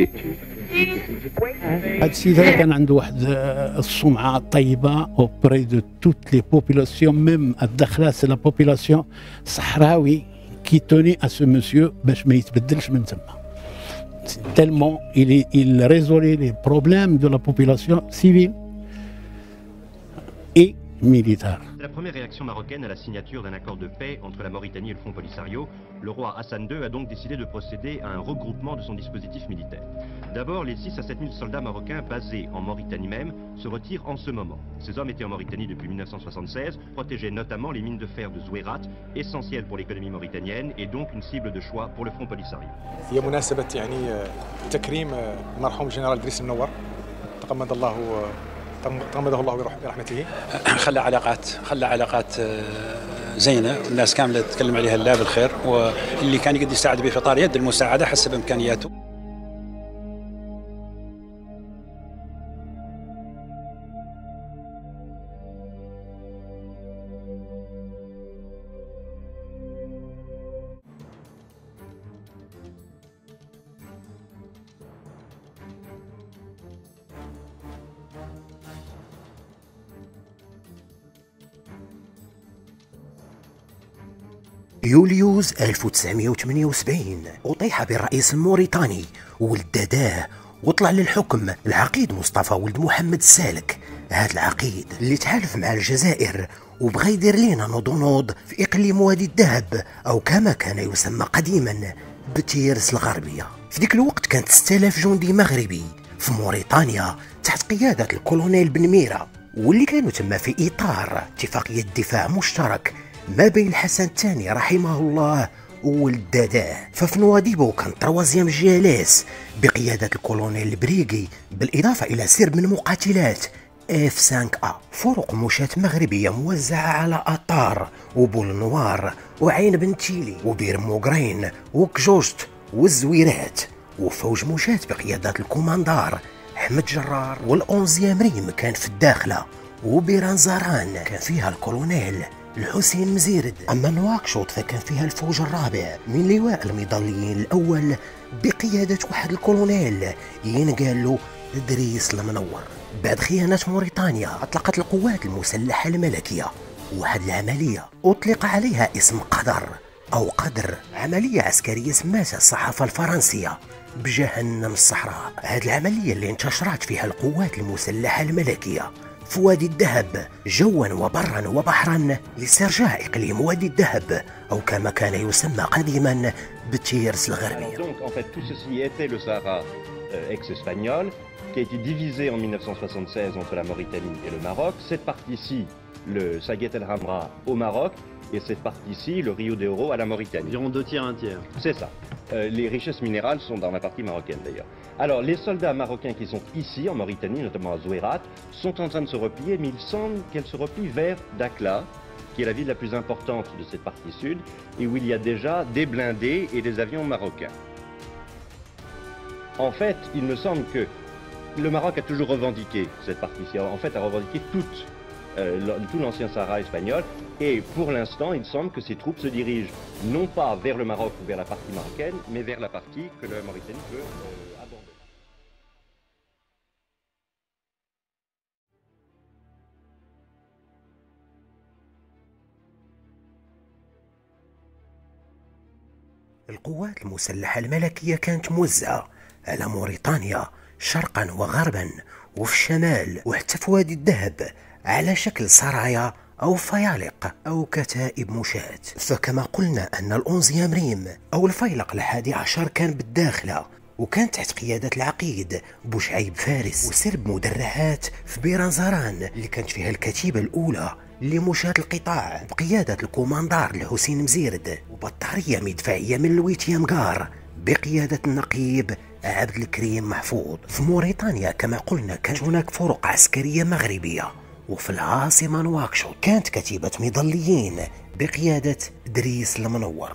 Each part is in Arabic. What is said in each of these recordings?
vécu. هذا السيد هذا كان عنده واحد السمعه طيبه اوبري دو توت لي بوبولاسيون، ميم الداخله سي لا بوبولاسيون صحراوي كي توني ا سو مسيو باش ما يتبدلش من تما. tellement il résolait les problèmes de la population civile et militaire. La première réaction marocaine à la signature d'un accord de paix entre la Mauritanie et le Front Polisario, le roi Hassan II a donc décidé de procéder à un regroupement de son dispositif militaire. D'abord, les 6 à 7 000 soldats marocains basés en Mauritanie même se retirent en ce moment. Ces hommes étaient en Mauritanie depuis 1976, protégeaient notamment les mines de fer de Zouérat, essentielles pour l'économie mauritanienne et donc une cible de choix pour le Front Polisario. هي مناسبة تكريم المرحوم الجنرال إدريس المنور تغمده الله برحمته. خلى علاقات زينه، والناس كامله تتكلم عليها الله بالخير، واللي كان يقدر يساعد به في اطار يد المساعده حسب امكانياته. يوليوز 1978 أطيح بالرئيس الموريتاني ولد داداه وطلع للحكم العقيد مصطفى ولد محمد السالك. هذا العقيد اللي تحالف مع الجزائر وبغى يدير لينا نوض في إقليم وادي الذهب، أو كما كان يسمى قديما بتيرس الغربية. في ذيك الوقت كانت 6000 جندي مغربي في موريتانيا تحت قيادة الكولونيل بن ميرة، واللي كانوا تما في إطار اتفاقية دفاع مشترك ما بين الحسن الثاني رحمه الله وولد داداه. ففي نواديبو كان طروازيام جيلاس بقيادة الكولونيل البريغي، بالإضافة إلى سرب من مقاتلات F5A، فرق مشاة مغربية موزعة على أطار وبول نوار وعين بنتيلي وبير موغرين وكجوست والزويرات، وفوج مشاة بقيادة الكوماندار حمد جرار. والأونزيام ريم كان في الداخلة، وبيران زاران كان فيها الكولونيل الحسين مزيرد. أما نواكشوط فكان فيها الفوج الرابع من لواء المظليين الأول بقيادة واحد الكولونيل ينقال له إدريس المنور. بعد خيانة موريتانيا أطلقت القوات المسلحة الملكية واحد العملية أطلق عليها اسم قدر أو قدر، عملية عسكرية سماتها الصحافة الفرنسية بجهنم الصحراء. هذه العملية اللي انتشرت فيها القوات المسلحة الملكية في وادي الذهب جوا وبرا وبحرا لاسترجاع إقليم وادي الذهب، أو كما كان يسمى قديما بتيرس الغربية. Donc en fait tout ceci était le Sahara ex-espagnol qui a été divisé en 1976 entre la Mauritanie et le Maroc. Cette partie-ci, le Saguet El Hamra au Maroc, et cette partie-ci, le Rio de Oro à la Mauritanie. Environ 2 tiers, 1 tiers. C'est ça. Les richesses minérales sont dans la partie marocaine d'ailleurs. Alors les soldats marocains qui sont ici en Mauritanie, notamment à Zouérat, sont en train de se replier, mais il semble qu'elles se replient vers Dakhla, qui est la ville la plus importante de cette partie sud, et où il y a déjà des blindés et des avions marocains. En fait, il me semble que le Maroc a toujours revendiqué cette partie-ci, en fait a revendiqué tout l'ancien Sahara espagnol, et pour l'instant il semble que ces troupes se dirigent non pas vers le Maroc ou vers la partie marocaine, mais vers la partie que la Mauritanie veut abandonner. القوات المسلحة الملكية كانت موزعة على موريتانيا شرقا وغربا وفي الشمال وحتى في وادي الذهب على شكل سرايا أو فيالق أو كتائب مشاة. فكما قلنا أن الأونزيام ريم أو الفيلق ال11 كان بالداخلة، وكان تحت قيادة العقيد بوشعيب فارس، وسرب مدرعات في بيرانزاران اللي كانت فيها الكتيبة الأولى لمشاة القطاع بقيادة الكوماندار الحسين مزيرد، وبطارية مدفعية من لويتيامغار بقيادة النقيب عبد الكريم محفوظ. في موريتانيا كما قلنا كانت هناك فرق عسكرية مغربية، وفي العاصمة نواكشوط كانت كتيبة مظليين بقيادة إدريس المنور.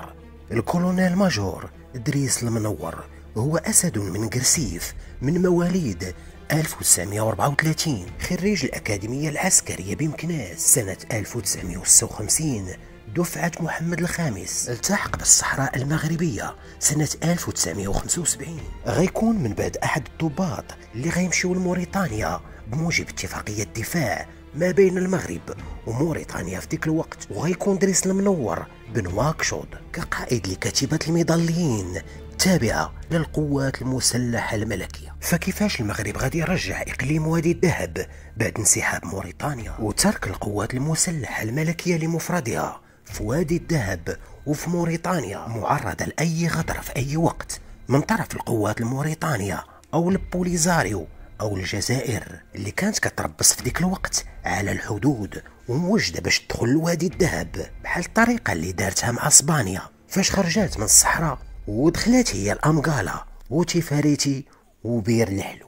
الكولونيل ماجور إدريس المنور هو أسد من قرسيف من مواليد 1934، خريج الأكاديمية العسكرية بمكناس سنة 1956 دفعة محمد الخامس التحق بالصحراء المغربية سنة 1975. غيكون من بعد أحد الضباط اللي غيمشيو لموريتانيا بموجب اتفاقية دفاع ما بين المغرب وموريتانيا في ديك الوقت، وغيكون دريس المنور بن واكشوط كقائد لكتيبة المظليين تابعة للقوات المسلحة الملكية. فكيفاش المغرب غادي يرجع إقليم وادي الذهب بعد انسحاب موريتانيا وترك القوات المسلحة الملكية لمفردها في وادي الذهب وفي موريتانيا معرضة لأي غدر في أي وقت من طرف القوات الموريتانية أو البوليزاريو أو الجزائر اللي كانت كتربص في ديك الوقت على الحدود وموجدة باش تدخل لوادي الذهب، بحال الطريقة اللي دارتها مع اسبانيا فاش خرجات من الصحراء ودخلت هي الأمقالة وتيفاريتي وبير الحلو.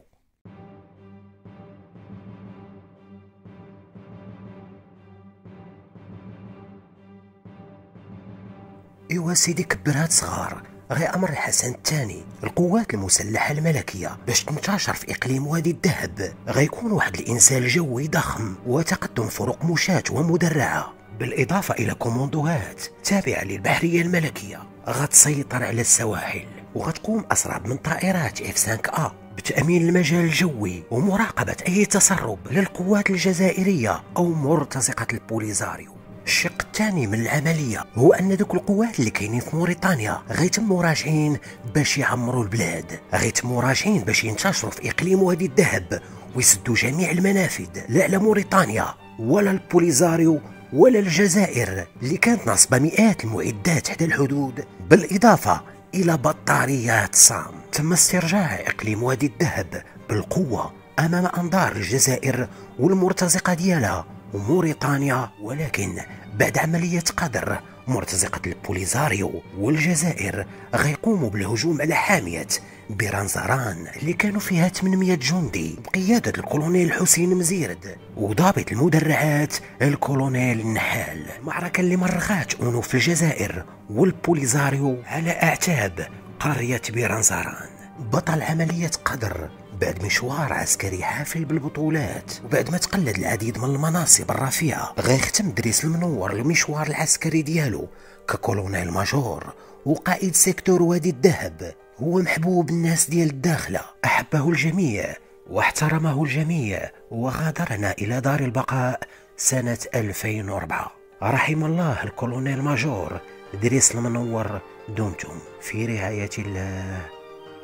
ايوا سيدي كبرات صغار، غيأمر الحسن الثاني القوات المسلحة الملكية باش تنتشر في إقليم وادي الذهب. غيكون واحد الإنزال جوي ضخم وتقدم فرق مشاة ومدرعة، بالإضافة إلى كوموندوهات تابعة للبحرية الملكية غتسيطر على السواحل، وغتقوم أسراب من طائرات F5A بتأمين المجال الجوي ومراقبة أي تسرب للقوات الجزائرية أو مرتزقة البوليزاريو. الشق الثاني من العملية هو أن دوك القوات اللي كاينين في موريتانيا غيتموا راجعين باش يعمروا البلاد، غيتموا راجعين باش ينتشروا في إقليم وادي الذهب ويسدوا جميع المنافذ، لا على موريتانيا ولا البوليزاريو ولا الجزائر اللي كانت ناصبة مئات المعدات حدا الحدود، بالإضافة إلى بطاريات صام. تم استرجاع إقليم وادي الذهب بالقوة أمام أنظار الجزائر والمرتزقة ديالها وموريتانيا، ولكن بعد عملية قدر مرتزقة البوليزاريو والجزائر غيقوموا بالهجوم على حامية بيرانزاران اللي كانوا فيها 800 جندي بقيادة الكولونيل حسين مزيرد وضابط المدرعات الكولونيل النحال. معركة اللي مرغات أونو في الجزائر والبوليزاريو على أعتاب قرية بيرانزاران. بطل عملية قدر بعد مشوار عسكري حافل بالبطولات وبعد ما تقلد العديد من المناصب الرفيعة غيختم دريس المنور المشوار العسكري ديالو ككولونيل ماجور وقائد سيكتور وادي الذهب. هو محبوب الناس ديال الداخلة، أحبه الجميع واحترمه الجميع وغادرنا إلى دار البقاء سنة 2004. رحم الله الكولونيل ماجور دريس المنور. دمتم في رعاية الله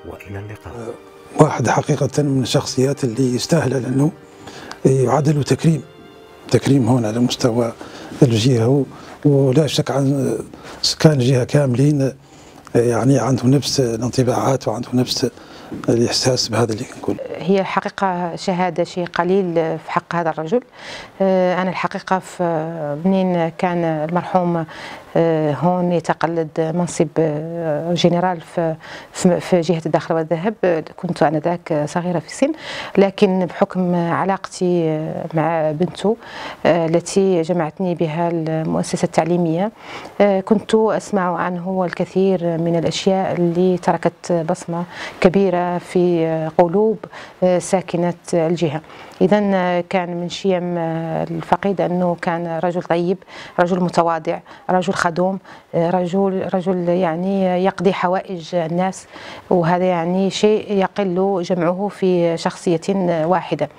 وإلى اللقاء. واحد حقيقة من الشخصيات اللي يستاهل أنه يعادل تكريم هون على مستوى الجهة، ولا شك عن سكان الجهة كاملين يعني عندهم نفس الانطباعات وعندهم نفس الإحساس بهذا اللي نقول. هي حقيقة شهادة شيء قليل في حق هذا الرجل. أنا الحقيقة منين كان المرحوم هون يتقلد منصب جنرال في جهة الداخل والذهب، كنت آنذاك صغيرة في السن، لكن بحكم علاقتي مع بنته التي جمعتني بها المؤسسة التعليمية كنت أسمع عنه الكثير من الأشياء اللي تركت بصمة كبيرة في قلوب ساكنة الجهة. إذن كان من شيم الفقيد أنه كان رجل طيب، رجل متواضع، رجل خدوم، رجل يعني يقضي حوائج الناس، وهذا يعني شيء يقل جمعه في شخصية واحدة.